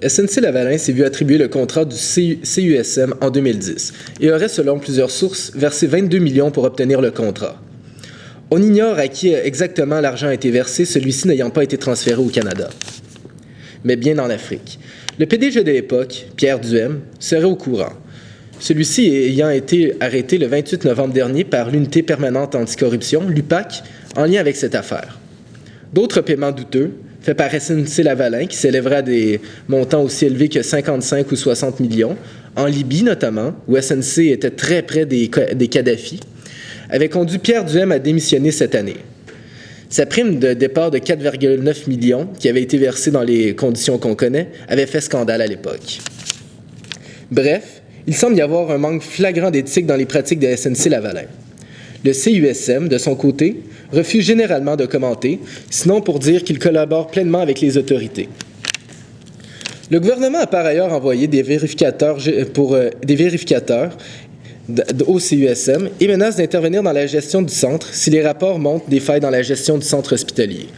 SNC-Lavalin s'est vu attribuer le contrat du CUSM en 2010 et aurait, selon plusieurs sources, versé 22 millions pour obtenir le contrat. On ignore à qui exactement l'argent a été versé, celui-ci n'ayant pas été transféré au Canada, mais bien en Afrique. Le PDG de l'époque, Pierre Duhem, serait au courant. Celui-ci ayant été arrêté le 28 novembre dernier par l'Unité permanente anticorruption, l'UPAC, en lien avec cette affaire. D'autres paiements douteux, faits par SNC-Lavalin, qui s'élèveraient à des montants aussi élevés que 55 ou 60 millions, en Libye notamment, où SNC était très près des Kadhafi, avaient conduit Pierre Duhem à démissionner cette année. Sa prime de départ de 4,9 millions, qui avait été versée dans les conditions qu'on connaît, avait fait scandale à l'époque. Bref, il semble y avoir un manque flagrant d'éthique dans les pratiques de SNC-Lavalin. Le CUSM, de son côté, refuse généralement de commenter, sinon pour dire qu'il collabore pleinement avec les autorités. Le gouvernement a par ailleurs envoyé des vérificateurs au CUSM et menace d'intervenir dans la gestion du centre si les rapports montrent des failles dans la gestion du centre hospitalier.